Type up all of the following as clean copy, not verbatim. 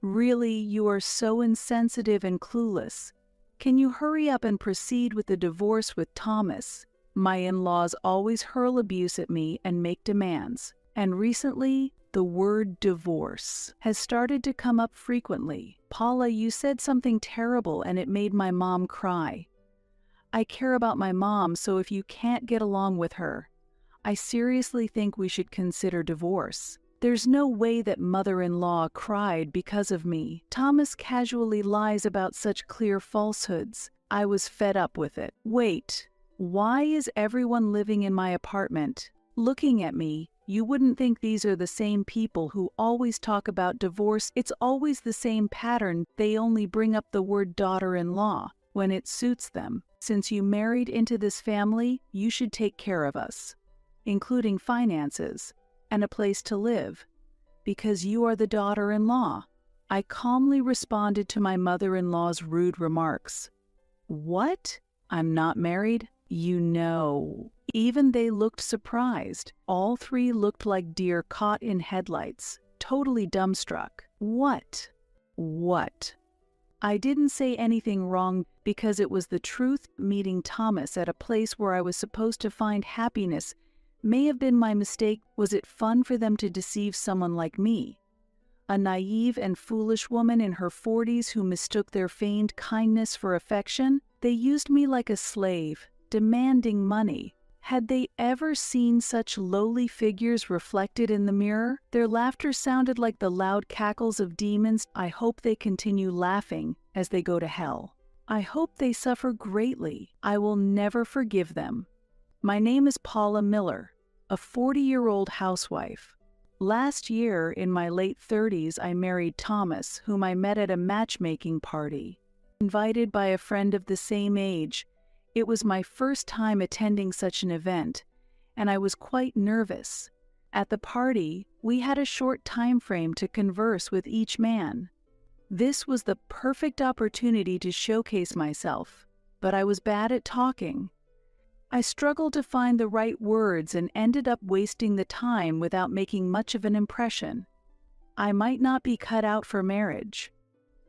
Really, you are so insensitive and clueless. Can you hurry up and proceed with the divorce with Thomas? My in-laws always hurl abuse at me and make demands. And recently, the word divorce has started to come up frequently. Paula, you said something terrible and it made my mom cry. I care about my mom, so if you can't get along with her, I seriously think we should consider divorce. There's no way that mother-in-law cried because of me. Thomas casually lies about such clear falsehoods. I was fed up with it. Wait, why is everyone living in my apartment looking at me? You wouldn't think these are the same people who always talk about divorce. It's always the same pattern. They only bring up the word daughter-in-law when it suits them. Since you married into this family, you should take care of us, including finances and a place to live, because you are the daughter-in-law. I calmly responded to my mother-in-law's rude remarks. What? I'm not married? You know. Even they looked surprised. All three looked like deer caught in headlights, totally dumbstruck. What? What? I didn't say anything wrong because it was the truth. Meeting Thomas at a place where I was supposed to find happiness may have been my mistake. Was it fun for them to deceive someone like me? A naive and foolish woman in her 40s who mistook their feigned kindness for affection? They used me like a slave, demanding money. Had they ever seen such lowly figures reflected in the mirror? Their laughter sounded like the loud cackles of demons. I hope they continue laughing as they go to hell. I hope they suffer greatly. I will never forgive them. My name is Paula Miller, a 40-year-old housewife. Last year, in my late 30s, I married Thomas, whom I met at a matchmaking party. Invited by a friend of the same age, it was my first time attending such an event, and I was quite nervous. At the party, we had a short time frame to converse with each man. This was the perfect opportunity to showcase myself, but I was bad at talking. I struggled to find the right words and ended up wasting the time without making much of an impression. I might not be cut out for marriage.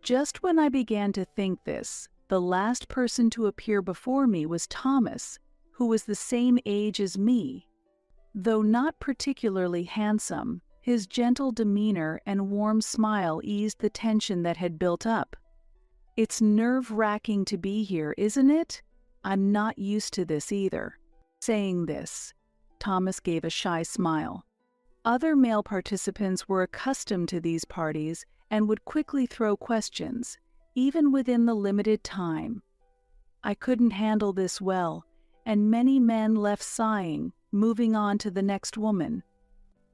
Just when I began to think this, the last person to appear before me was Thomas, who was the same age as me. Though not particularly handsome, his gentle demeanor and warm smile eased the tension that had built up. It's nerve-wracking to be here, isn't it? I'm not used to this either. Saying this, Thomas gave a shy smile. Other male participants were accustomed to these parties and would quickly throw questions, even within the limited time. I couldn't handle this well, and many men left sighing, moving on to the next woman.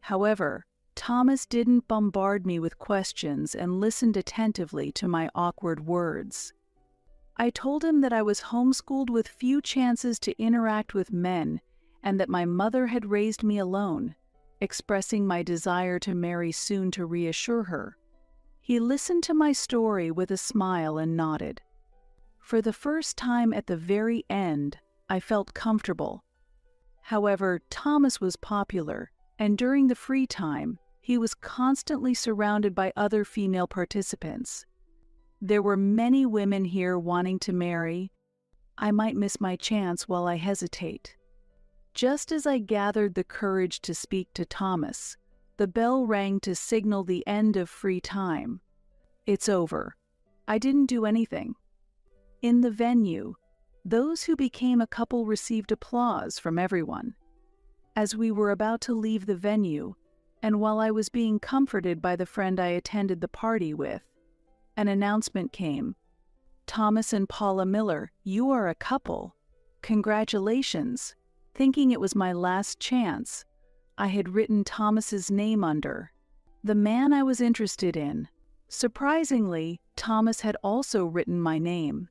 However, Thomas didn't bombard me with questions and listened attentively to my awkward words. I told him that I was homeschooled with few chances to interact with men and that my mother had raised me alone, expressing my desire to marry soon to reassure her. He listened to my story with a smile and nodded. For the first time at the very end, I felt comfortable. However, Thomas was popular, and during the free time, he was constantly surrounded by other female participants. There were many women here wanting to marry. I might miss my chance while I hesitate. Just as I gathered the courage to speak to Thomas, the bell rang to signal the end of free time. It's over. I didn't do anything. In the venue, those who became a couple received applause from everyone. As we were about to leave the venue, and while I was being comforted by the friend I attended the party with, an announcement came. Thomas and Paula Miller, you are a couple. Congratulations. Thinking it was my last chance, I had written Thomas's name under. The man I was interested in. Surprisingly, Thomas had also written my name.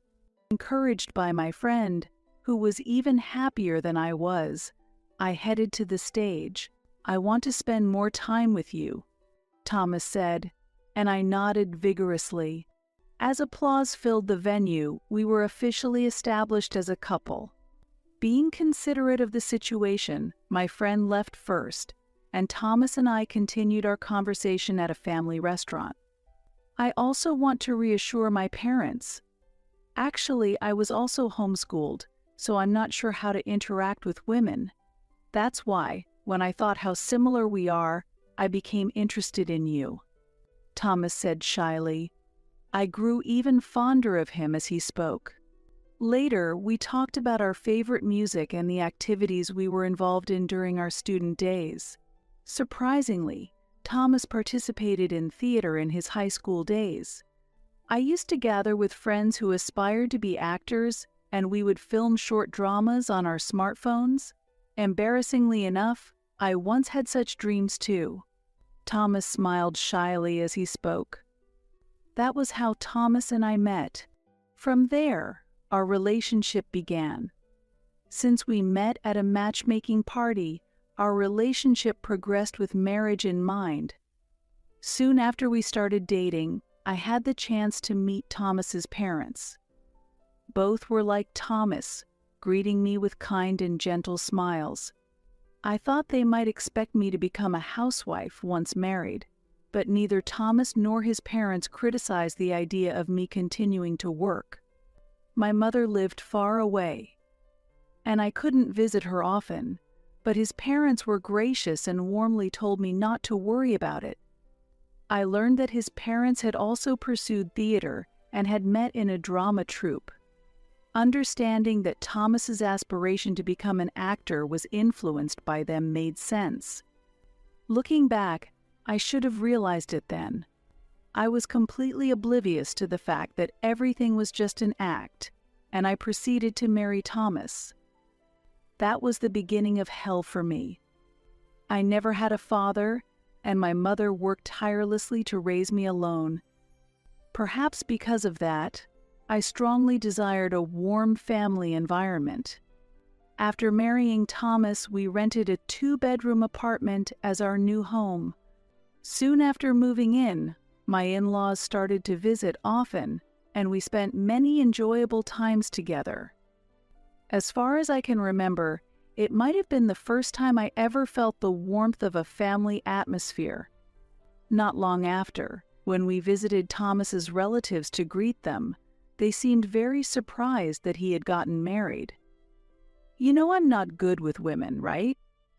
Encouraged by my friend, who was even happier than I was, I headed to the stage. I want to spend more time with you, Thomas said, and I nodded vigorously. As applause filled the venue, we were officially established as a couple. Being considerate of the situation, my friend left first, and Thomas and I continued our conversation at a family restaurant. I also want to reassure my parents. Actually, I was also homeschooled, so I'm not sure how to interact with women. That's why, when I thought how similar we are, I became interested in you," Thomas said shyly. I grew even fonder of him as he spoke. Later, we talked about our favorite music and the activities we were involved in during our student days. Surprisingly, Thomas participated in theater in his high school days. I used to gather with friends who aspired to be actors, and we would film short dramas on our smartphones. Embarrassingly enough, I once had such dreams too. Thomas smiled shyly as he spoke. That was how Thomas and I met. From there, our relationship began. Since we met at a matchmaking party, our relationship progressed with marriage in mind. Soon after we started dating, I had the chance to meet Thomas's parents. Both were like Thomas, greeting me with kind and gentle smiles. I thought they might expect me to become a housewife once married, but neither Thomas nor his parents criticized the idea of me continuing to work. My mother lived far away, and I couldn't visit her often, but his parents were gracious and warmly told me not to worry about it. I learned that his parents had also pursued theater and had met in a drama troupe. Understanding that Thomas's aspiration to become an actor was influenced by them made sense. Looking back, I should have realized it then. I was completely oblivious to the fact that everything was just an act, and I proceeded to marry Thomas. That was the beginning of hell for me. I never had a father, and my mother worked tirelessly to raise me alone. Perhaps because of that, I strongly desired a warm family environment. After marrying Thomas, we rented a 2-bedroom apartment as our new home. Soon after moving in, my in-laws started to visit often, and we spent many enjoyable times together. As far as I can remember, it might have been the first time I ever felt the warmth of a family atmosphere. Not long after, when we visited Thomas's relatives to greet them, they seemed very surprised that he had gotten married. "You know I'm not good with women, right?"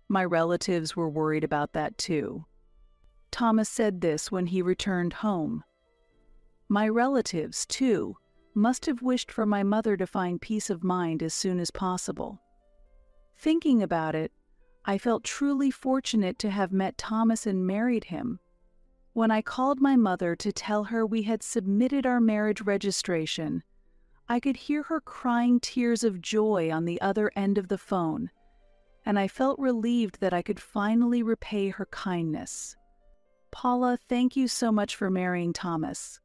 My relatives were worried about that too. Thomas said this when he returned home. My relatives, too, must have wished for my mother to find peace of mind as soon as possible. Thinking about it, I felt truly fortunate to have met Thomas and married him. When I called my mother to tell her we had submitted our marriage registration, I could hear her crying tears of joy on the other end of the phone, and I felt relieved that I could finally repay her kindness. Paula, thank you so much for marrying Thomas.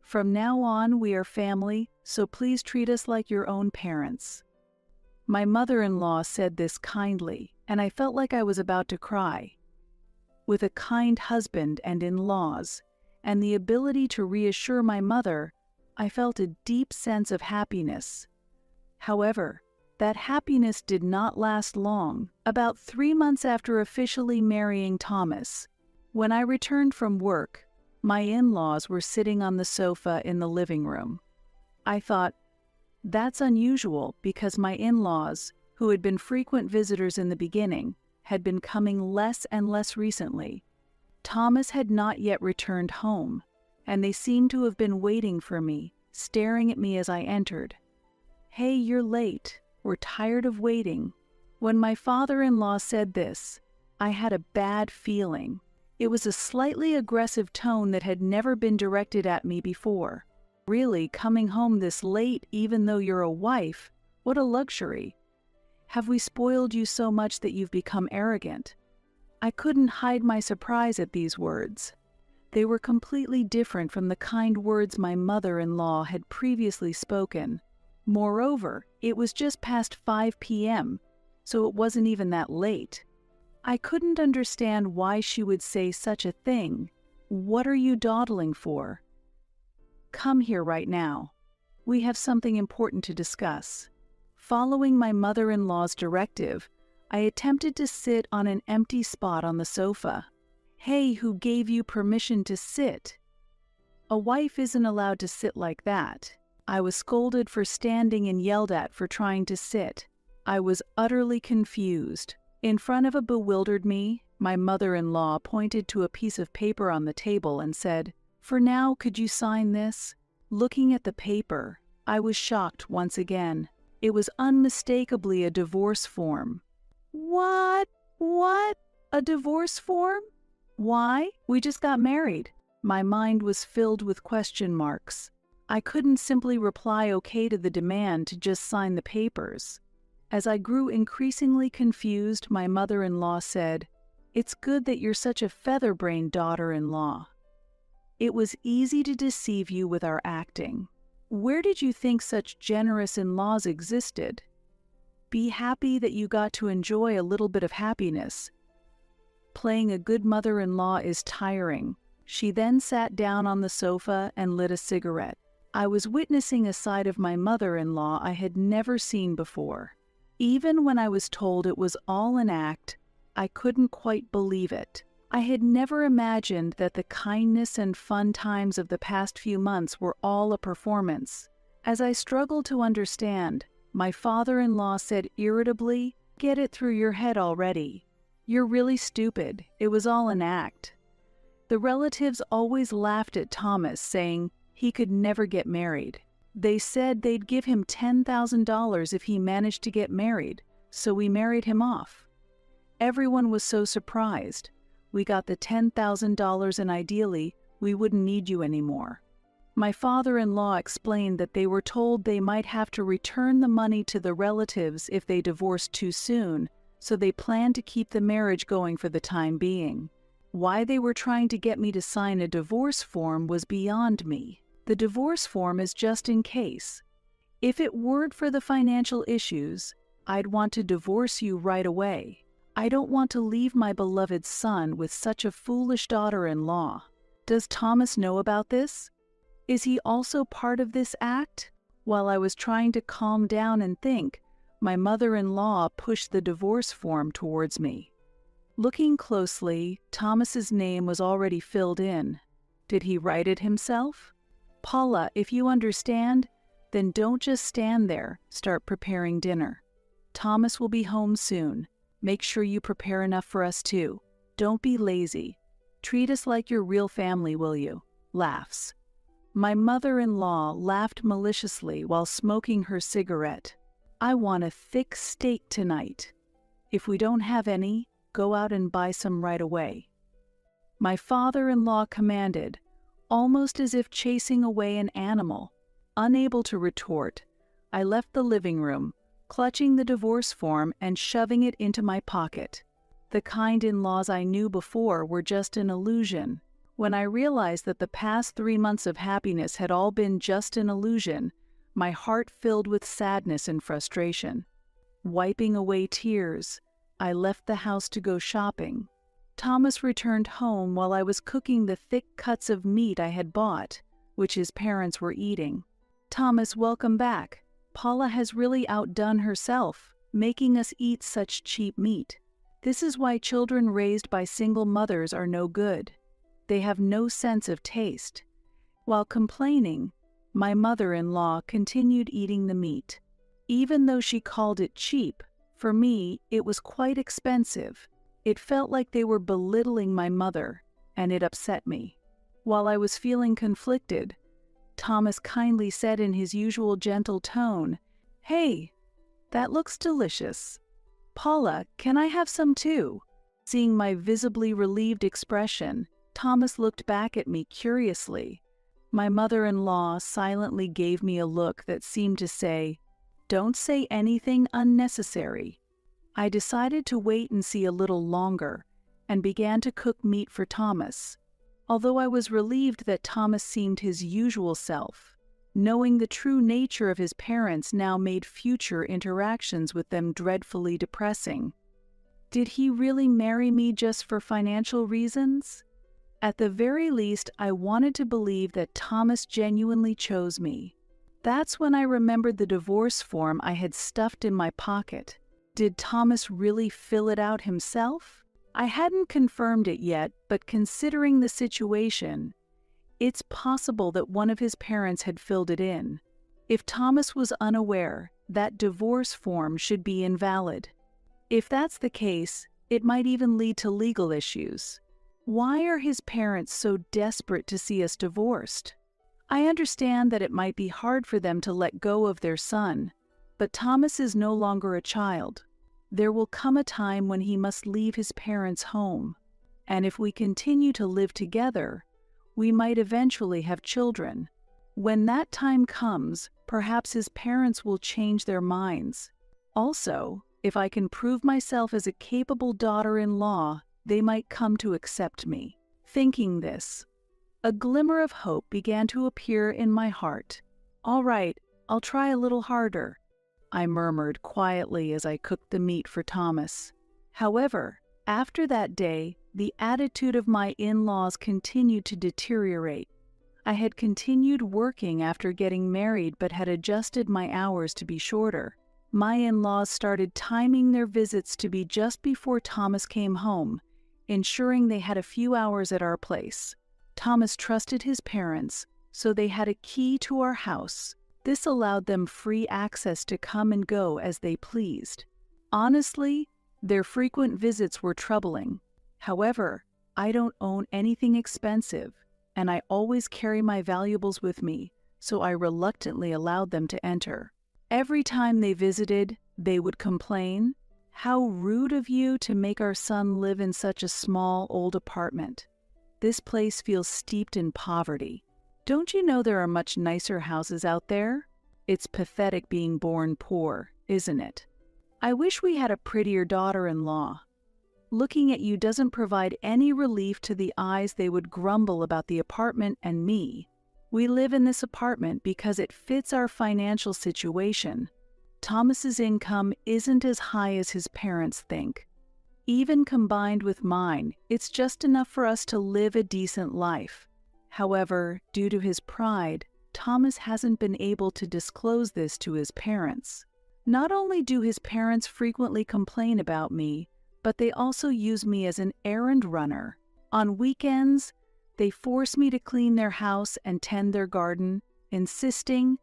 From now on, we are family, so please treat us like your own parents. My mother-in-law said this kindly, and I felt like I was about to cry. With a kind husband and in-laws, and the ability to reassure my mother, I felt a deep sense of happiness. However, that happiness did not last long. About 3 months after officially marrying Thomas, when I returned from work, my in-laws were sitting on the sofa in the living room. I thought, that's unusual because my in-laws, who had been frequent visitors in the beginning, had been coming less and less recently. Thomas had not yet returned home, and they seemed to have been waiting for me, staring at me as I entered. "Hey, you're late. We're tired of waiting." When my father-in-law said this, I had a bad feeling. It was a slightly aggressive tone that had never been directed at me before. Really, coming home this late even though you're a wife, what a luxury. Have we spoiled you so much that you've become arrogant? I couldn't hide my surprise at these words. They were completely different from the kind words my mother-in-law had previously spoken. Moreover, it was just past 5 p.m., so it wasn't even that late. I couldn't understand why she would say such a thing. What are you dawdling for? Come here right now. We have something important to discuss. Following my mother-in-law's directive, I attempted to sit on an empty spot on the sofa. Hey, who gave you permission to sit? A wife isn't allowed to sit like that. I was scolded for standing and yelled at for trying to sit. I was utterly confused. In front of a bewildered me, my mother-in-law pointed to a piece of paper on the table and said, "For now, could you sign this?" Looking at the paper, I was shocked once again. It was unmistakably a divorce form. What? A divorce form? Why? We just got married. My mind was filled with question marks. I couldn't simply reply okay to the demand to just sign the papers. As I grew increasingly confused, my mother-in-law said, "It's good that you're such a feather-brained daughter-in-law. It was easy to deceive you with our acting. Where did you think such generous in-laws existed? Be happy that you got to enjoy a little bit of happiness. Playing a good mother-in-law is tiring." She then sat down on the sofa and lit a cigarette. I was witnessing a side of my mother-in-law I had never seen before. Even when I was told it was all an act, I couldn't quite believe it. I had never imagined that the kindness and fun times of the past few months were all a performance. As I struggled to understand, my father-in-law said irritably, "Get it through your head already. You're really stupid. It was all an act." The relatives always laughed at Thomas, saying he could never get married. They said they'd give him $10,000 if he managed to get married, so we married him off. Everyone was so surprised. We got the $10,000 and ideally, we wouldn't need you anymore. My father-in-law explained that they were told they might have to return the money to the relatives if they divorced too soon, so they planned to keep the marriage going for the time being. Why they were trying to get me to sign a divorce form was beyond me. The divorce form is just in case. If it weren't for the financial issues, I'd want to divorce you right away. I don't want to leave my beloved son with such a foolish daughter-in-law. Does Thomas know about this? Is he also part of this act? While I was trying to calm down and think, my mother-in-law pushed the divorce form towards me. Looking closely, Thomas's name was already filled in. Did he write it himself? "Paula, if you understand, then don't just stand there, start preparing dinner. Thomas will be home soon. Make sure you prepare enough for us too. Don't be lazy. Treat us like your real family, will you?" Laughs. My mother-in-law laughed maliciously while smoking her cigarette. "I want a thick steak tonight. If we don't have any, go out and buy some right away." My father-in-law commanded, almost as if chasing away an animal. Unable to retort, I left the living room, clutching the divorce form and shoving it into my pocket. The kind in-laws I knew before were just an illusion. When I realized that the past 3 months of happiness had all been just an illusion, my heart filled with sadness and frustration. Wiping away tears, I left the house to go shopping. Thomas returned home while I was cooking the thick cuts of meat I had bought, which his parents were eating. "Thomas, welcome back. Paula has really outdone herself, making us eat such cheap meat. This is why children raised by single mothers are no good. They have no sense of taste." While complaining, my mother-in-law continued eating the meat. Even though she called it cheap, for me, it was quite expensive. It felt like they were belittling my mother, and it upset me. While I was feeling conflicted, Thomas kindly said in his usual gentle tone, "Hey, that looks delicious. Paula, can I have some too?" Seeing my visibly relieved expression, Thomas looked back at me curiously. My mother-in-law silently gave me a look that seemed to say, "Don't say anything unnecessary." I decided to wait and see a little longer, and began to cook meat for Thomas. Although I was relieved that Thomas seemed his usual self, knowing the true nature of his parents now made future interactions with them dreadfully depressing. Did he really marry me just for financial reasons? At the very least, I wanted to believe that Thomas genuinely chose me. That's when I remembered the divorce form I had stuffed in my pocket. Did Thomas really fill it out himself? I hadn't confirmed it yet, but considering the situation, It's possible that one of his parents had filled it in. If Thomas was unaware, that divorce form should be invalid. If that's the case, it might even lead to legal issues. Why are his parents so desperate to see us divorced? I understand that it might be hard for them to let go of their son, but Thomas is no longer a child. There will come a time when he must leave his parents' home, and if we continue to live together, we might eventually have children. When that time comes, perhaps his parents will change their minds. Also, if I can prove myself as a capable daughter-in-law, they might come to accept me. Thinking this, a glimmer of hope began to appear in my heart. "All right, I'll try a little harder," I murmured quietly as I cooked the meat for Thomas. However, after that day, the attitude of my in-laws continued to deteriorate. I had continued working after getting married but had adjusted my hours to be shorter. My in-laws started timing their visits to be just before Thomas came home, ensuring they had a few hours at our place. Thomas trusted his parents, so they had a key to our house. This allowed them free access to come and go as they pleased. Honestly, their frequent visits were troubling. However, I don't own anything expensive, and I always carry my valuables with me, so I reluctantly allowed them to enter. Every time they visited, they would complain, "How rude of you to make our son live in such a small, old apartment. This place feels steeped in poverty. Don't you know there are much nicer houses out there? It's pathetic being born poor, isn't it? I wish we had a prettier daughter-in-law. Looking at you doesn't provide any relief to the eyes." They would grumble about the apartment and me. "We live in this apartment because it fits our financial situation. Thomas's income isn't as high as his parents think. Even combined with mine, it's just enough for us to live a decent life." However, due to his pride, Thomas hasn't been able to disclose this to his parents. Not only do his parents frequently complain about me, but they also use me as an errand runner. On weekends, they force me to clean their house and tend their garden, insisting,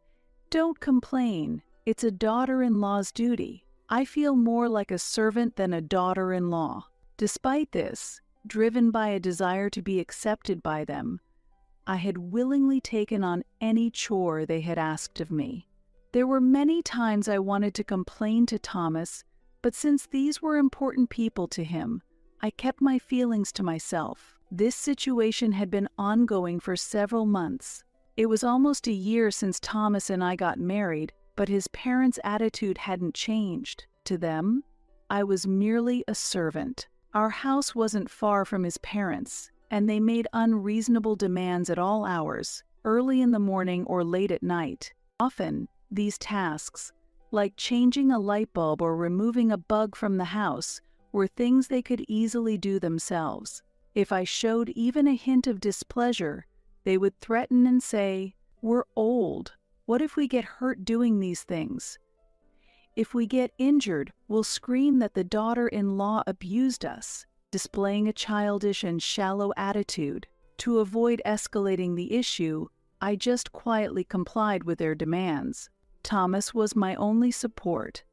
"Don't complain, it's a daughter-in-law's duty." I feel more like a servant than a daughter-in-law. Despite this, driven by a desire to be accepted by them, I had willingly taken on any chore they had asked of me. There were many times I wanted to complain to Thomas, but since these were important people to him, I kept my feelings to myself. This situation had been ongoing for several months. It was almost a year since Thomas and I got married, but his parents' attitude hadn't changed. To them, I was merely a servant. Our house wasn't far from his parents, and they made unreasonable demands at all hours, early in the morning or late at night. Often, these tasks, like changing a light bulb or removing a bug from the house, were things they could easily do themselves. If I showed even a hint of displeasure, they would threaten and say, "We're old. What if we get hurt doing these things? If we get injured, we'll scream that the daughter-in-law abused us," displaying a childish and shallow attitude. To avoid escalating the issue, I just quietly complied with their demands. Thomas was my only support,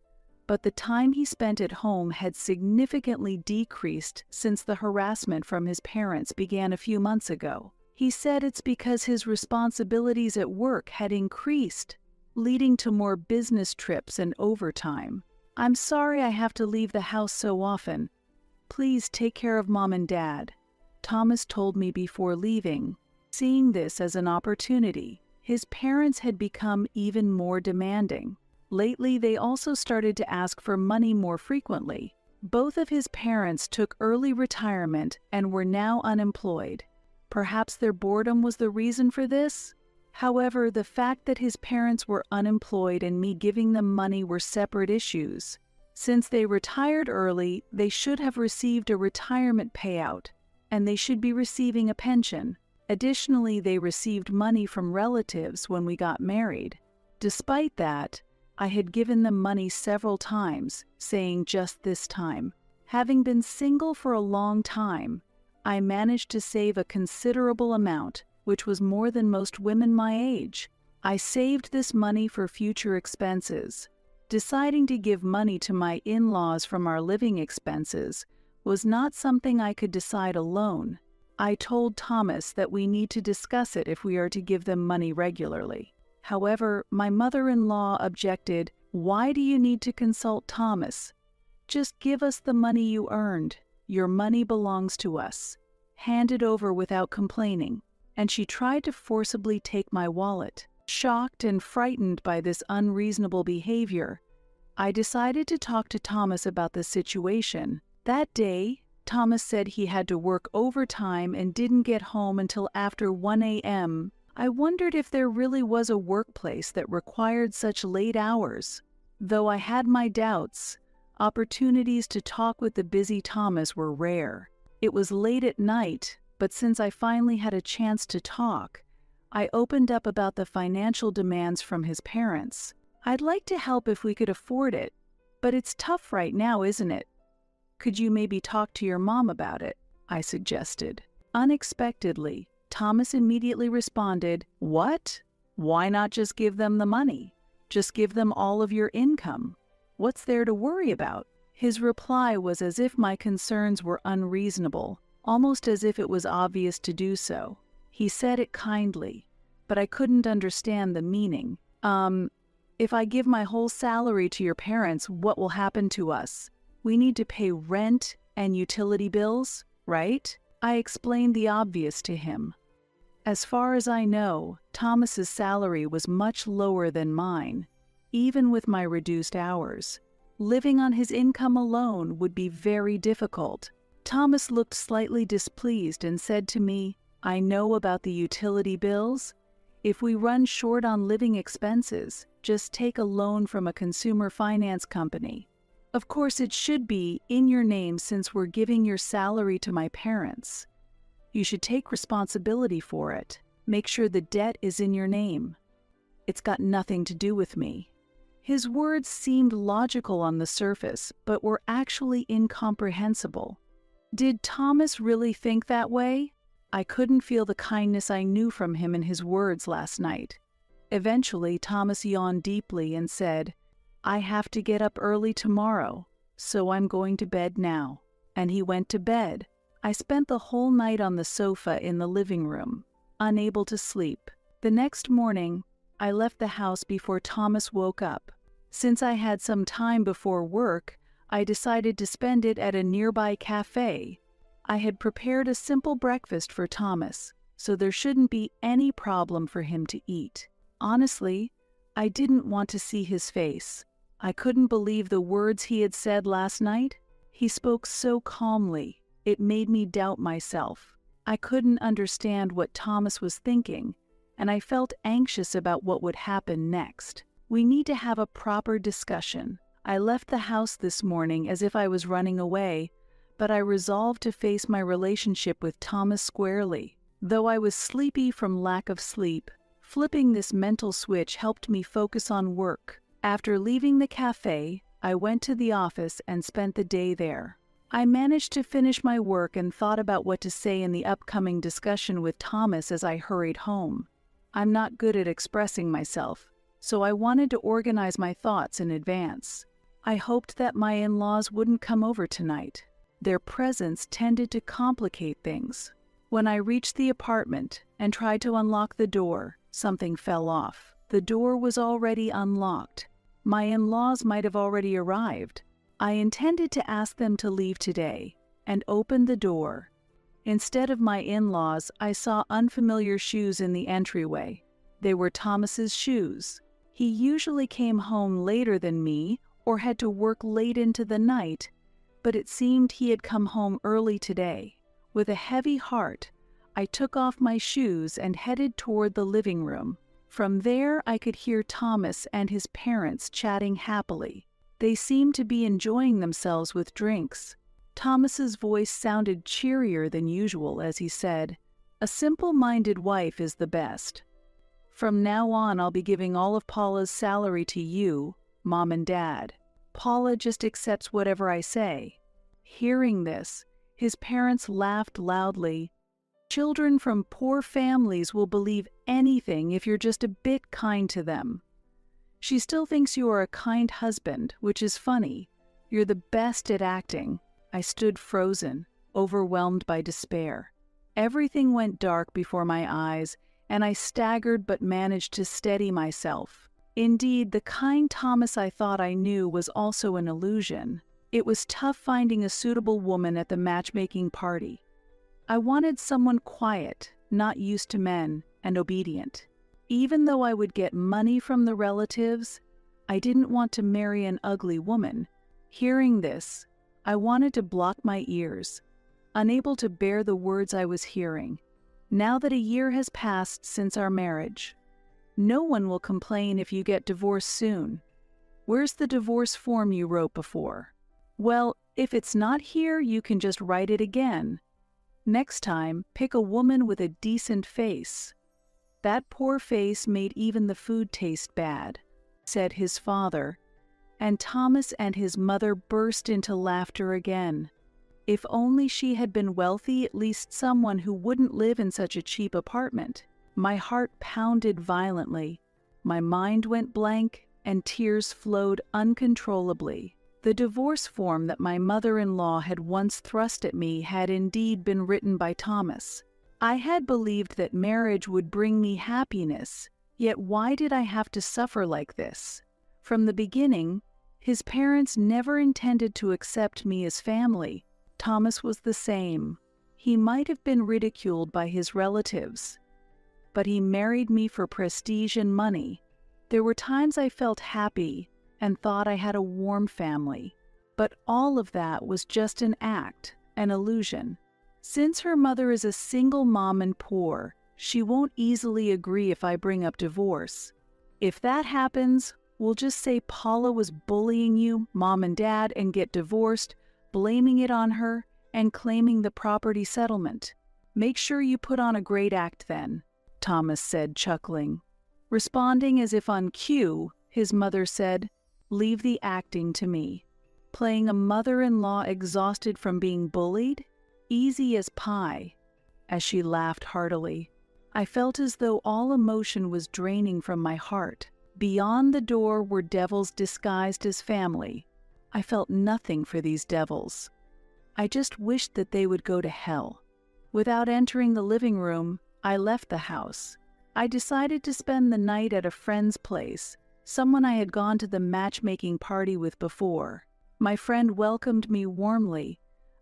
but the time he spent at home had significantly decreased since the harassment from his parents began a few months ago. He said it's because his responsibilities at work had increased, leading to more business trips and overtime. "I'm sorry I have to leave the house so often. Please take care of Mom and Dad," Thomas told me before leaving. Seeing this as an opportunity, his parents had become even more demanding. Lately, they also started to ask for money more frequently. Both of his parents took early retirement and were now unemployed. Perhaps their boredom was the reason for this? However, the fact that his parents were unemployed and me giving them money were separate issues. Since they retired early, they should have received a retirement payout, and they should be receiving a pension. Additionally, they received money from relatives when we got married. Despite that, I had given them money several times, saying just this time. Having been single for a long time, I managed to save a considerable amount, which was more than most women my age. I saved this money for future expenses. Deciding to give money to my in-laws from our living expenses was not something I could decide alone. I told Thomas that we need to discuss it if we are to give them money regularly. However, my mother-in-law objected. "Why do you need to consult Thomas? Just give us the money you earned. Your money belongs to us. Hand it over without complaining." And she tried to forcibly take my wallet. Shocked and frightened by this unreasonable behavior, I decided to talk to Thomas about the situation. That day, Thomas said he had to work overtime and didn't get home until after 1 a.m. I wondered if there really was a workplace that required such late hours. Though I had my doubts, opportunities to talk with the busy Thomas were rare. It was late at night, but since I finally had a chance to talk, I opened up about the financial demands from his parents. "I'd like to help if we could afford it, but it's tough right now, isn't it? Could you maybe talk to your mom about it?" I suggested. Unexpectedly, Thomas immediately responded, "What? Why not just give them the money? Just give them all of your income. What's there to worry about?" His reply was as if my concerns were unreasonable, almost as if it was obvious to do so. He said it kindly, but I couldn't understand the meaning. If I give my whole salary to your parents, what will happen to us? We need to pay rent and utility bills, right?" I explained the obvious to him. As far as I know, Thomas's salary was much lower than mine, even with my reduced hours. Living on his income alone would be very difficult. Thomas looked slightly displeased and said to me, "I know about the utility bills. If we run short on living expenses, just take a loan from a consumer finance company. Of course, it should be in your name since we're giving your salary to my parents. You should take responsibility for it. Make sure the debt is in your name. It's got nothing to do with me." His words seemed logical on the surface, but were actually incomprehensible. Did Thomas really think that way? I couldn't feel the kindness I knew from him in his words last night. Eventually, Thomas yawned deeply and said, "I have to get up early tomorrow, so I'm going to bed now." And he went to bed. I spent the whole night on the sofa in the living room, unable to sleep. The next morning, I left the house before Thomas woke up. Since I had some time before work, I decided to spend it at a nearby cafe. I had prepared a simple breakfast for Thomas, so there shouldn't be any problem for him to eat. Honestly, I didn't want to see his face. I couldn't believe the words he had said last night. He spoke so calmly, it made me doubt myself. I couldn't understand what Thomas was thinking, and I felt anxious about what would happen next. We need to have a proper discussion. I left the house this morning as if I was running away, but I resolved to face my relationship with Thomas squarely. Though I was sleepy from lack of sleep, flipping this mental switch helped me focus on work. After leaving the cafe, I went to the office and spent the day there. I managed to finish my work and thought about what to say in the upcoming discussion with Thomas as I hurried home. I'm not good at expressing myself, so I wanted to organize my thoughts in advance. I hoped that my in-laws wouldn't come over tonight. Their presence tended to complicate things. When I reached the apartment and tried to unlock the door, something fell off. The door was already unlocked. My in-laws might have already arrived. I intended to ask them to leave today, and opened the door. Instead of my in-laws, I saw unfamiliar shoes in the entryway. They were Thomas's shoes. He usually came home later than me or had to work late into the night, but it seemed he had come home early today. With a heavy heart, I took off my shoes and headed toward the living room. From there, I could hear Thomas and his parents chatting happily. They seemed to be enjoying themselves with drinks. Thomas's voice sounded cheerier than usual as he said, "A simple-minded wife is the best. From now on, I'll be giving all of Paula's salary to you, Mom and Dad. Paula just accepts whatever I say." Hearing this, his parents laughed loudly. Children from poor families will believe anything if you're just a bit kind to them. She still thinks you are a kind husband, which is funny. You're the best at acting." I stood frozen, overwhelmed by despair. Everything went dark before my eyes, and I staggered but managed to steady myself. Indeed, the kind Thomas I thought I knew was also an illusion. It was tough finding a suitable woman at the matchmaking party. I wanted someone quiet, not used to men, and obedient. Even though I would get money from the relatives, I didn't want to marry an ugly woman. Hearing this, I wanted to block my ears, unable to bear the words I was hearing. Now that a year has passed since our marriage, no one will complain if you get divorced soon. Where's the divorce form you wrote before? Well, if it's not here, you can just write it again. Next time, pick a woman with a decent face. That poor face made even the food taste bad," said his father, and Thomas and his mother burst into laughter again. If only she had been wealthy, at least someone who wouldn't live in such a cheap apartment. My heart pounded violently. My mind went blank, and tears flowed uncontrollably. The divorce form that my mother-in-law had once thrust at me had indeed been written by Thomas. I had believed that marriage would bring me happiness, yet why did I have to suffer like this? From the beginning, his parents never intended to accept me as family. Thomas was the same. He might have been ridiculed by his relatives, but he married me for prestige and money. There were times I felt happy and thought I had a warm family, but all of that was just an act, an illusion. Since her mother is a single mom and poor, she won't easily agree if I bring up divorce. If that happens, we'll just say Paula was bullying you, Mom and Dad, and get divorced, blaming it on her, and claiming the property settlement. Make sure you put on a great act then, Thomas said, chuckling. Responding as if on cue, his mother said, "Leave the acting to me." Playing a mother-in-law exhausted from being bullied? Easy as pie, as she laughed heartily. I felt as though all emotion was draining from my heart. Beyond the door were devils disguised as family. I felt nothing for these devils. I just wished that they would go to hell. Without entering the living room, I left the house. I decided to spend the night at a friend's place, someone I had gone to the matchmaking party with before. My friend welcomed me warmly,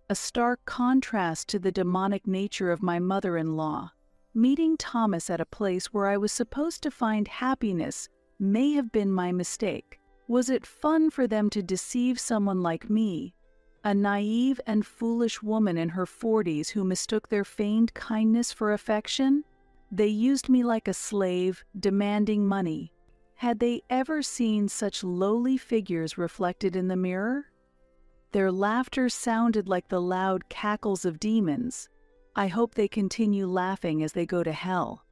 a stark contrast to the demonic nature of my mother-in-law. Meeting Thomas at a place where I was supposed to find happiness may have been my mistake. Was it fun for them to deceive someone like me, a naive and foolish woman in her 40s who mistook their feigned kindness for affection? They used me like a slave, demanding money. Had they ever seen such lowly figures reflected in the mirror? Their laughter sounded like the loud cackles of demons. I hope they continue laughing as they go to hell.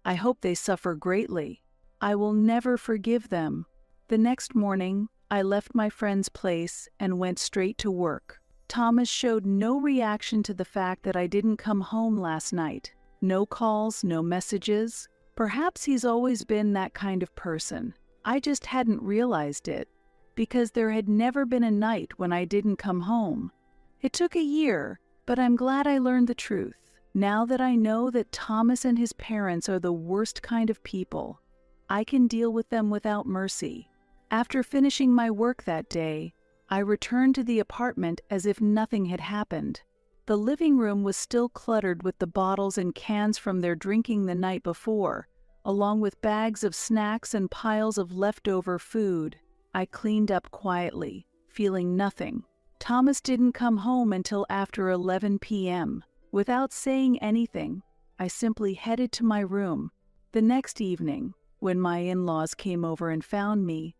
I hope they suffer greatly. I will never forgive them. The next morning, I left my friend's place and went straight to work. Thomas showed no reaction to the fact that I didn't come home last night. No calls, no messages. Perhaps he's always been that kind of person. I just hadn't realized it, because there had never been a night when I didn't come home. It took a year, but I'm glad I learned the truth. Now that I know that Thomas and his parents are the worst kind of people, I can deal with them without mercy. After finishing my work that day, I returned to the apartment as if nothing had happened. The living room was still cluttered with the bottles and cans from their drinking the night before, along with bags of snacks and piles of leftover food. I cleaned up quietly, feeling nothing. Thomas didn't come home until after 11 p.m. Without saying anything, I simply headed to my room. The next evening, when my in-laws came over and found me,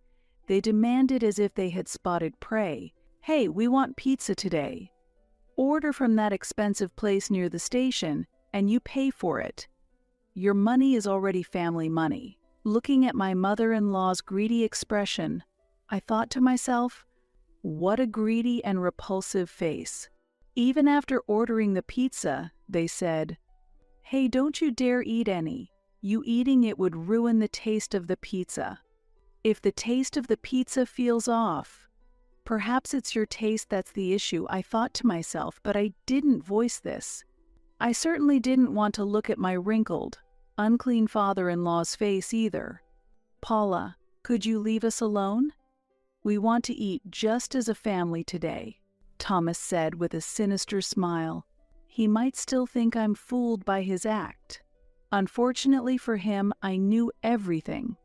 they demanded as if they had spotted prey, "Hey, we want pizza today. Order from that expensive place near the station, and you pay for it. Your money is already family money." Looking at my mother-in-law's greedy expression, I thought to myself, what a greedy and repulsive face. Even after ordering the pizza, they said, Hey, don't you dare eat any. You eating it would ruin the taste of the pizza. If the taste of the pizza feels off, perhaps it's your taste that's the issue, I thought to myself, but I didn't voice this. I certainly didn't want to look at my wrinkled, unclean father-in-law's face either. Paula, could you leave us alone? We want to eat just as a family today, Thomas said with a sinister smile. He might still think I'm fooled by his act. Unfortunately for him, I knew everything.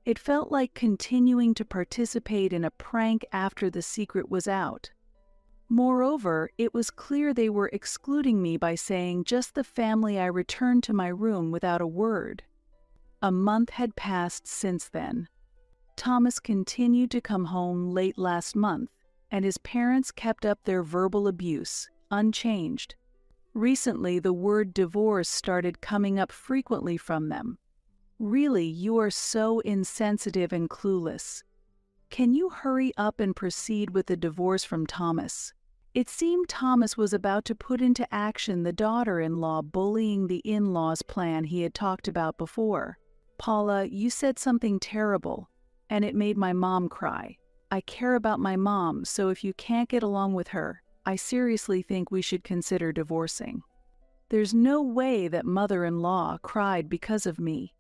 It felt like continuing to participate in a prank after the secret was out. Moreover, it was clear they were excluding me by saying just the family. I returned to my room without a word. A month had passed since then. Thomas continued to come home late last month, and his parents kept up their verbal abuse, unchanged. Recently, the word divorce started coming up frequently from them. Really, you are so insensitive and clueless. Can you hurry up and proceed with the divorce from Thomas? It seemed Thomas was about to put into action the daughter-in-law bullying the in-laws plan he had talked about before. Paula, you said something terrible, and it made my mom cry. I care about my mom, so if you can't get along with her, I seriously think we should consider divorcing. There's no way that mother-in-law cried because of me.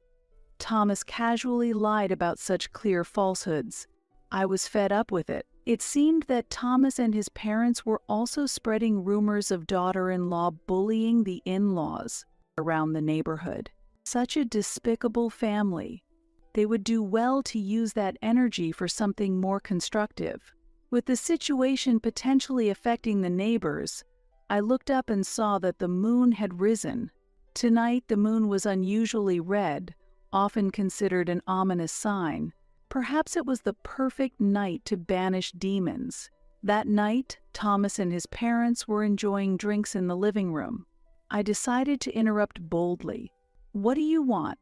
Thomas casually lied about such clear falsehoods. I was fed up with it. It seemed that Thomas and his parents were also spreading rumors of daughter-in-law bullying the in-laws around the neighborhood. Such a despicable family. They would do well to use that energy for something more constructive. With the situation potentially affecting the neighbors, I looked up and saw that the moon had risen. Tonight the moon was unusually red, often considered an ominous sign. Perhaps it was the perfect night to banish demons. That night, Thomas and his parents were enjoying drinks in the living room. I decided to interrupt boldly. What do you want?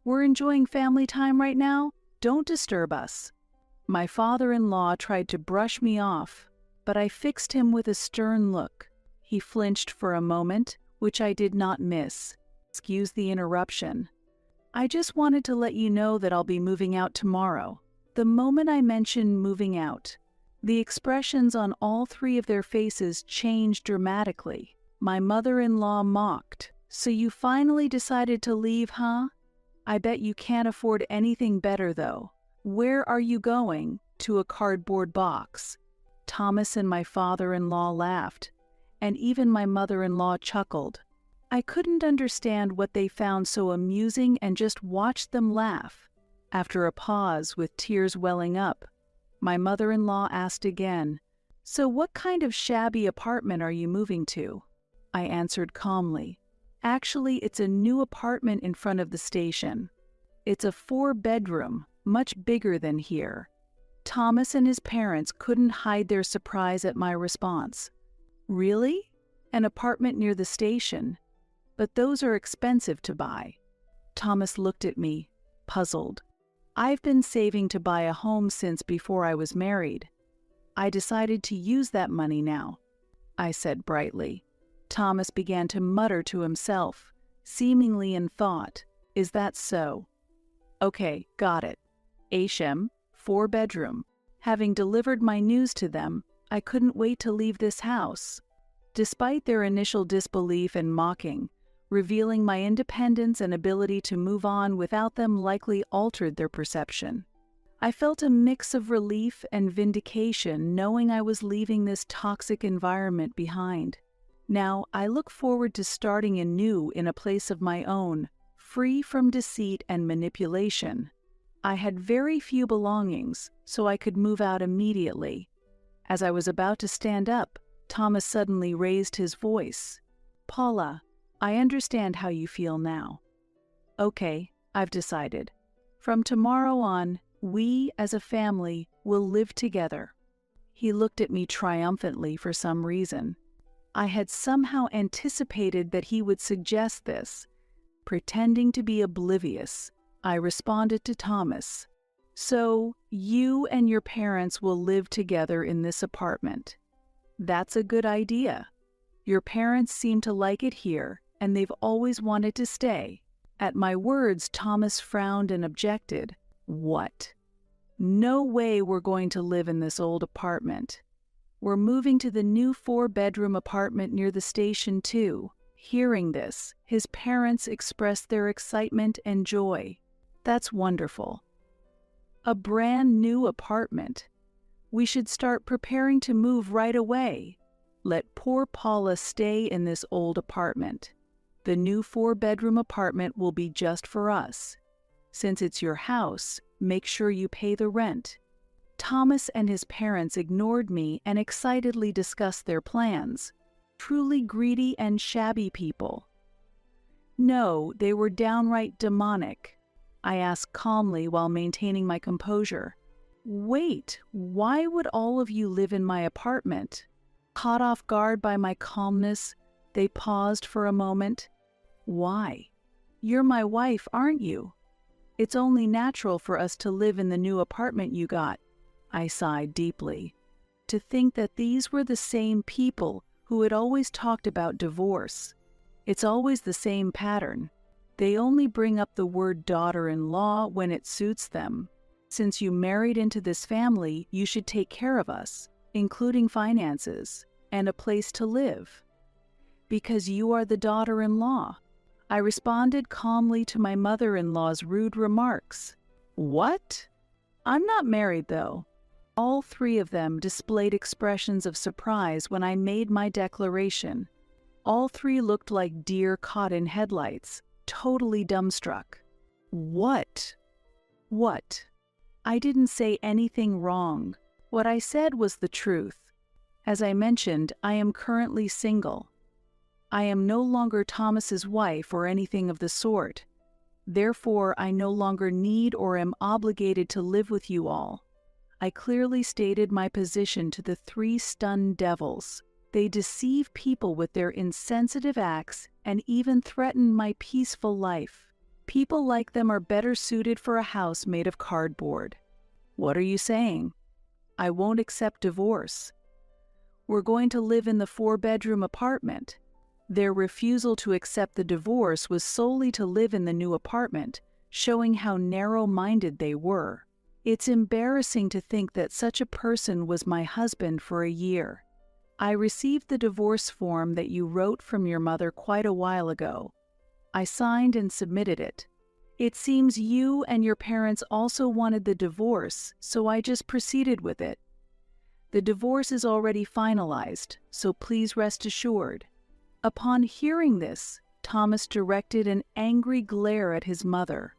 We're enjoying family time right now. Don't disturb us. My father-in-law tried to brush me off, but I fixed him with a stern look. He flinched for a moment, which I did not miss. Excuse the interruption. I just wanted to let you know that I'll be moving out tomorrow. The moment I mentioned moving out, the expressions on all three of their faces changed dramatically. My mother-in-law mocked. So you finally decided to leave, huh? I bet you can't afford anything better, though. Where are you going? To a cardboard box. Thomas and my father-in-law laughed, and even my mother-in-law chuckled. I couldn't understand what they found so amusing and just watched them laugh. After a pause, with tears welling up, my mother-in-law asked again, "So what kind of shabby apartment are you moving to?" I answered calmly, "Actually, it's a new apartment in front of the station. It's a 4-bedroom, much bigger than here." Thomas and his parents couldn't hide their surprise at my response. "Really? An apartment near the station? But those are expensive to buy." Thomas looked at me, puzzled. "I've been saving to buy a home since before I was married. I decided to use that money now," I said brightly. Thomas began to mutter to himself, seemingly in thought. "Is that so? Okay, got it. Ashem, 4-bedroom. Having delivered my news to them, I couldn't wait to leave this house." Despite their initial disbelief and mocking, revealing my independence and ability to move on without them likely altered their perception. I felt a mix of relief and vindication knowing I was leaving this toxic environment behind. Now, I look forward to starting anew in a place of my own, free from deceit and manipulation. I had very few belongings, so I could move out immediately. As I was about to stand up, Thomas suddenly raised his voice. "Paula, I understand how you feel now. Okay, I've decided. From tomorrow on, we as a family will live together." He looked at me triumphantly for some reason. I had somehow anticipated that he would suggest this. Pretending to be oblivious, I responded to Thomas. "So, you and your parents will live together in this apartment. That's a good idea. Your parents seem to like it here, and they've always wanted to stay. At my words, Thomas frowned and objected. What? No way we're going to live in this old apartment. We're moving to the new 4-bedroom apartment near the station too. Hearing this, his parents expressed their excitement and joy. That's wonderful. A brand new apartment. We should start preparing to move right away. Let poor Paula stay in this old apartment. The new 4-bedroom apartment will be just for us. Since it's your house, make sure you pay the rent. Thomas and his parents ignored me and excitedly discussed their plans. Truly greedy and shabby people. No, they were downright demonic. I asked calmly while maintaining my composure. Wait, why would all of you live in my apartment? Caught off guard by my calmness, they paused for a moment. Why? You're my wife, aren't you? It's only natural for us to live in the new apartment you got. I sighed deeply. To think that these were the same people who had always talked about divorce. It's always the same pattern. They only bring up the word daughter-in-law when it suits them. Since you married into this family, you should take care of us, including finances, and a place to live. Because you are the daughter-in-law. I responded calmly to my mother-in-law's rude remarks. What? I'm not married, though. All three of them displayed expressions of surprise when I made my declaration. All three looked like deer caught in headlights, totally dumbstruck. What? What? I didn't say anything wrong. What I said was the truth. As I mentioned, I am currently single. I am no longer Thomas's wife or anything of the sort. Therefore, I no longer need or am obligated to live with you all. I clearly stated my position to the three stunned devils. They deceive people with their insensitive acts and even threaten my peaceful life. People like them are better suited for a house made of cardboard. What are you saying? I won't accept divorce. We're going to live in the 4-bedroom apartment. Their refusal to accept the divorce was solely to live in the new apartment, showing how narrow-minded they were. It's embarrassing to think that such a person was my husband for a year. I received the divorce form that you wrote from your mother quite a while ago. I signed and submitted it. It seems you and your parents also wanted the divorce, so I just proceeded with it. The divorce is already finalized, so please rest assured. Upon hearing this, Thomas directed an angry glare at his mother.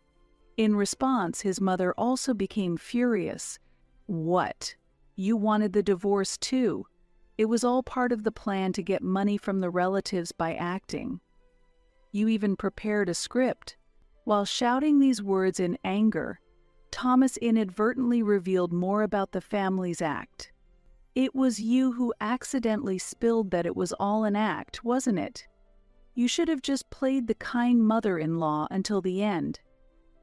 In response, his mother also became furious. What? You wanted the divorce too? It was all part of the plan to get money from the relatives by acting. You even prepared a script. While shouting these words in anger, Thomas inadvertently revealed more about the family's act. It was you who accidentally spilled that it was all an act, wasn't it? You should have just played the kind mother-in-law until the end.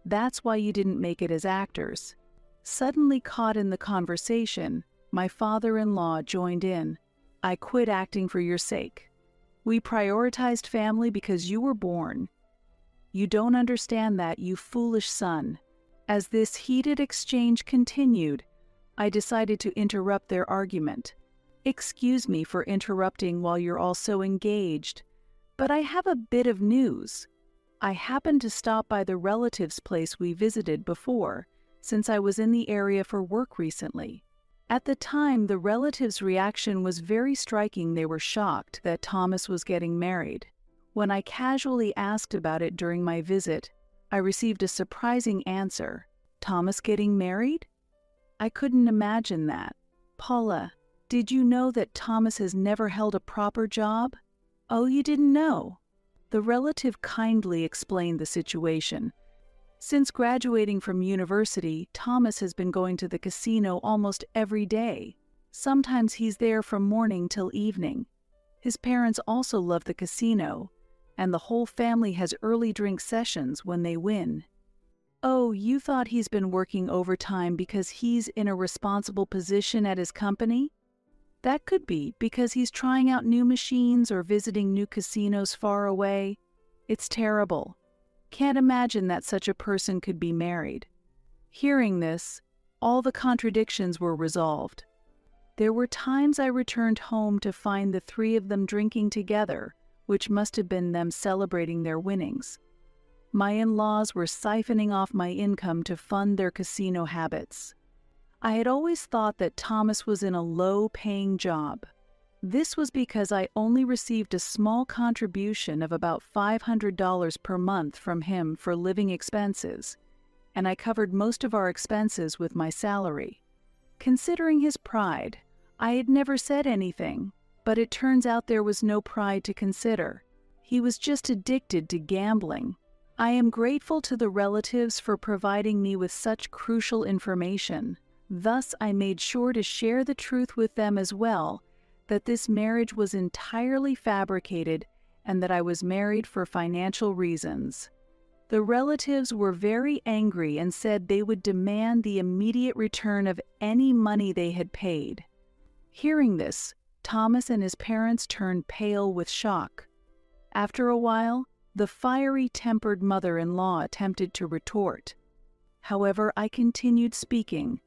That's why you didn't make it as actors. Suddenly caught in the conversation, my father-in-law joined in. I quit acting for your sake. We prioritized family because you were born. You don't understand that, you foolish son. As this heated exchange continued, I decided to interrupt their argument. Excuse me for interrupting while you're all so engaged, but I have a bit of news. I happened to stop by the relative's place we visited before, since I was in the area for work recently. At the time, the relative's reaction was very striking. They were shocked that Thomas was getting married. When I casually asked about it during my visit, I received a surprising answer. Thomas getting married? I couldn't imagine that. Paula, did you know that Thomas has never held a proper job? Oh, you didn't know? The relative kindly explained the situation. Since graduating from university, Thomas has been going to the casino almost every day. Sometimes he's there from morning till evening. His parents also love the casino, and the whole family has early drink sessions when they win. Oh, you thought he's been working overtime because he's in a responsible position at his company? That could be because he's trying out new machines or visiting new casinos far away. It's terrible. Can't imagine that such a person could be married. Hearing this, all the contradictions were resolved. There were times I returned home to find the three of them drinking together, which must have been them celebrating their winnings. My in-laws were siphoning off my income to fund their casino habits. I had always thought that Thomas was in a low-paying job. This was because I only received a small contribution of about $500 per month from him for living expenses, and I covered most of our expenses with my salary. Considering his pride, I had never said anything, but it turns out there was no pride to consider. He was just addicted to gambling. I am grateful to the relatives for providing me with such crucial information. Thus, I made sure to share the truth with them as well, that this marriage was entirely fabricated and that I was married for financial reasons. The relatives were very angry and said they would demand the immediate return of any money they had paid. Hearing this, Thomas and his parents turned pale with shock. After a while, the fiery-tempered mother-in-law attempted to retort. However, I continued speaking.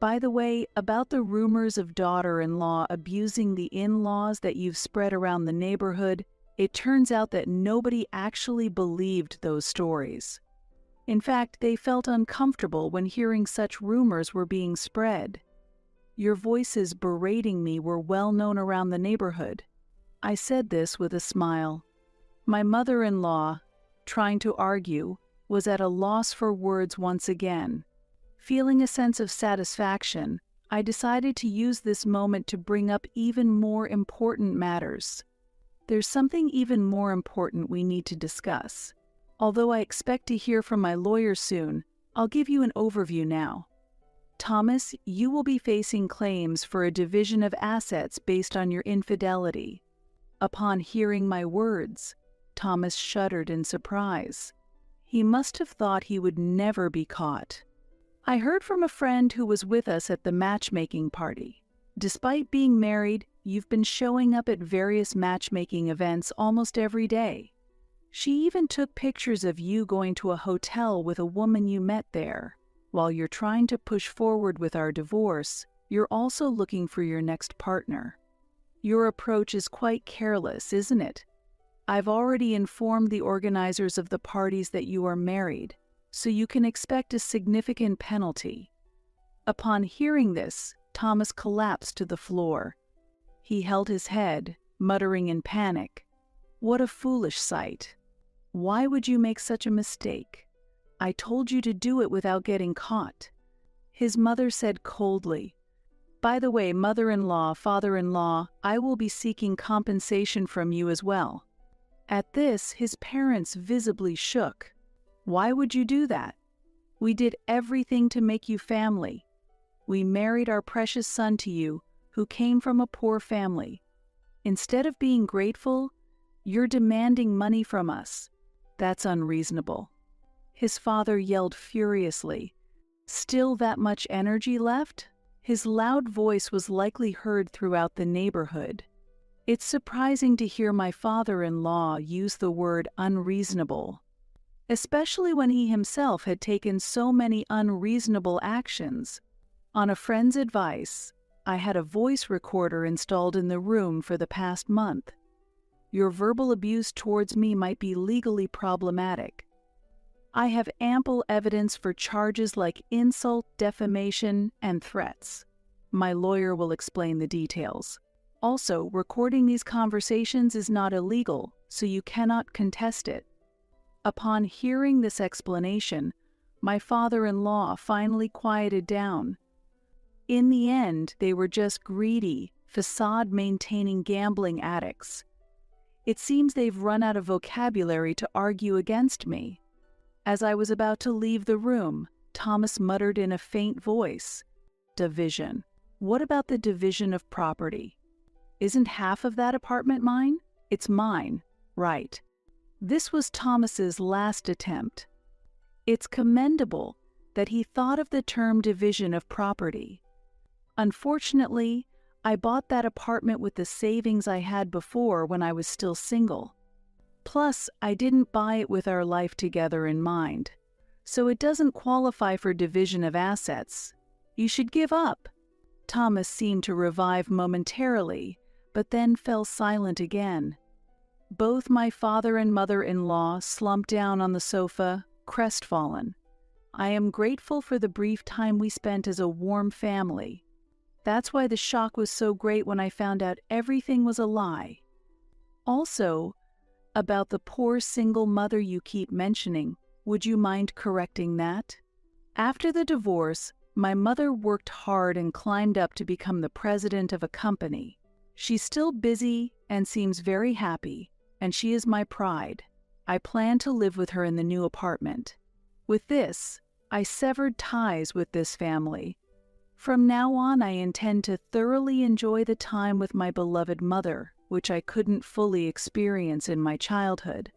By the way, about the rumors of daughter-in-law abusing the in-laws that you've spread around the neighborhood, it turns out that nobody actually believed those stories. In fact, they felt uncomfortable when hearing such rumors were being spread. Your voices berating me were well known around the neighborhood. I said this with a smile. My mother-in-law, trying to argue, was at a loss for words once again. Feeling a sense of satisfaction, I decided to use this moment to bring up even more important matters. There's something even more important we need to discuss. Although I expect to hear from my lawyer soon, I'll give you an overview now. Thomas, you will be facing claims for a division of assets based on your infidelity. Upon hearing my words, Thomas shuddered in surprise. He must have thought he would never be caught. I heard from a friend who was with us at the matchmaking party. Despite being married, you've been showing up at various matchmaking events almost every day. She even took pictures of you going to a hotel with a woman you met there. While you're trying to push forward with our divorce, you're also looking for your next partner. Your approach is quite careless, isn't it? I've already informed the organizers of the parties that you are married, so you can expect a significant penalty. Upon hearing this, Thomas collapsed to the floor. He held his head, muttering in panic, "What a foolish sight. Why would you make such a mistake? I told you to do it without getting caught." His mother said coldly, "By the way, mother-in-law, father-in-law, I will be seeking compensation from you as well." At this, his parents visibly shook. "Why would you do that? We did everything to make you family. We married our precious son to you, who came from a poor family. Instead of being grateful, you're demanding money from us. That's unreasonable." His father yelled furiously. Still that much energy left? His loud voice was likely heard throughout the neighborhood. It's surprising to hear my father-in-law use the word unreasonable, especially when he himself had taken so many unreasonable actions. On a friend's advice, I had a voice recorder installed in the room for the past month. Your verbal abuse towards me might be legally problematic. I have ample evidence for charges like insult, defamation, and threats. My lawyer will explain the details. Also, recording these conversations is not illegal, so you cannot contest it. Upon hearing this explanation, my father-in-law finally quieted down. In the end, they were just greedy, facade-maintaining gambling addicts. It seems they've run out of vocabulary to argue against me. As I was about to leave the room, Thomas muttered in a faint voice, "Division. What about the division of property? Isn't half of that apartment mine? It's mine, right?" This was Thomas's last attempt. It's commendable that he thought of the term division of property. Unfortunately, I bought that apartment with the savings I had before when I was still single. Plus, I didn't buy it with our life together in mind. So it doesn't qualify for division of assets. You should give up." Thomas seemed to revive momentarily, but then fell silent again. Both my father and mother-in-law slumped down on the sofa, crestfallen. I am grateful for the brief time we spent as a warm family. That's why the shock was so great when I found out everything was a lie. Also, about the poor single mother you keep mentioning, would you mind correcting that? After the divorce, my mother worked hard and climbed up to become the president of a company. She's still busy and seems very happy, and she is my pride. I plan to live with her in the new apartment. With this, I severed ties with this family. From now on, I intend to thoroughly enjoy the time with my beloved mother, which I couldn't fully experience in my childhood.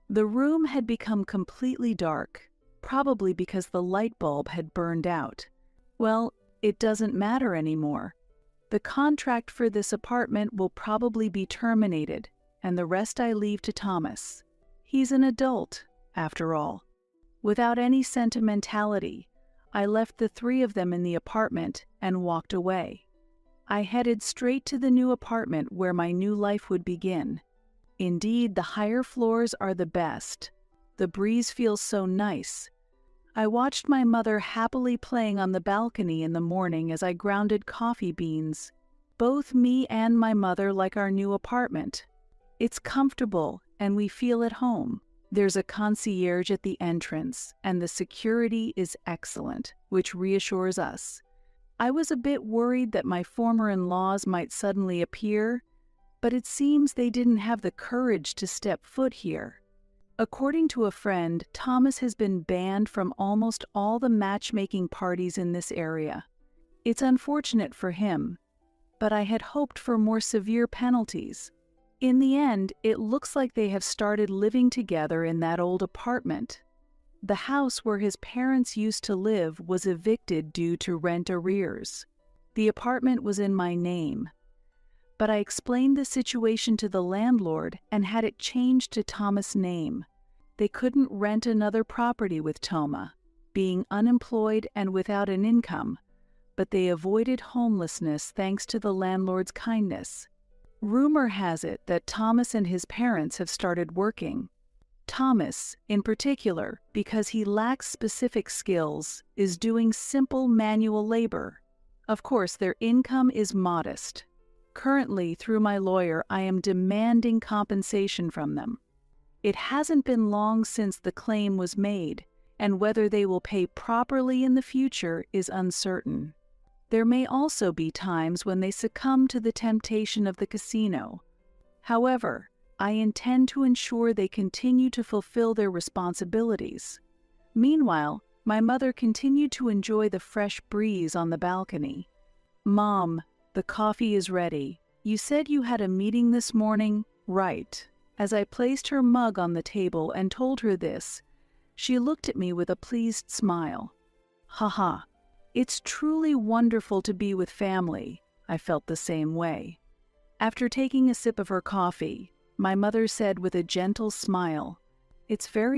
The room had become completely dark, probably because the light bulb had burned out. Well, it doesn't matter anymore. The contract for this apartment will probably be terminated, and the rest I leave to Thomas. He's an adult, after all. Without any sentimentality, I left the three of them in the apartment and walked away. I headed straight to the new apartment where my new life would begin. Indeed, the higher floors are the best. The breeze feels so nice. I watched my mother happily playing on the balcony in the morning as I grounded coffee beans. Both me and my mother like our new apartment. It's comfortable and we feel at home. There's a concierge at the entrance, and the security is excellent, which reassures us. I was a bit worried that my former in-laws might suddenly appear, but it seems they didn't have the courage to step foot here. According to a friend, Thomas has been banned from almost all the matchmaking parties in this area. It's unfortunate for him, but I had hoped for more severe penalties. In the end, it looks like they have started living together in that old apartment. The house where his parents used to live was evicted due to rent arrears. The apartment was in my name, but I explained the situation to the landlord and had it changed to Thomas' name. They couldn't rent another property with Toma, being unemployed and without an income, but they avoided homelessness thanks to the landlord's kindness. Rumor has it that Thomas and his parents have started working. Thomas, in particular, because he lacks specific skills, is doing simple manual labor. Of course, their income is modest. Currently, through my lawyer, I am demanding compensation from them. It hasn't been long since the claim was made, and whether they will pay properly in the future is uncertain. There may also be times when they succumb to the temptation of the casino. However, I intend to ensure they continue to fulfill their responsibilities. Meanwhile, my mother continued to enjoy the fresh breeze on the balcony. "Mom, the coffee is ready. You said you had a meeting this morning, right?" As I placed her mug on the table and told her this, she looked at me with a pleased smile. "Haha. It's truly wonderful to be with family." I felt the same way. After taking a sip of her coffee, my mother said with a gentle smile, "It's very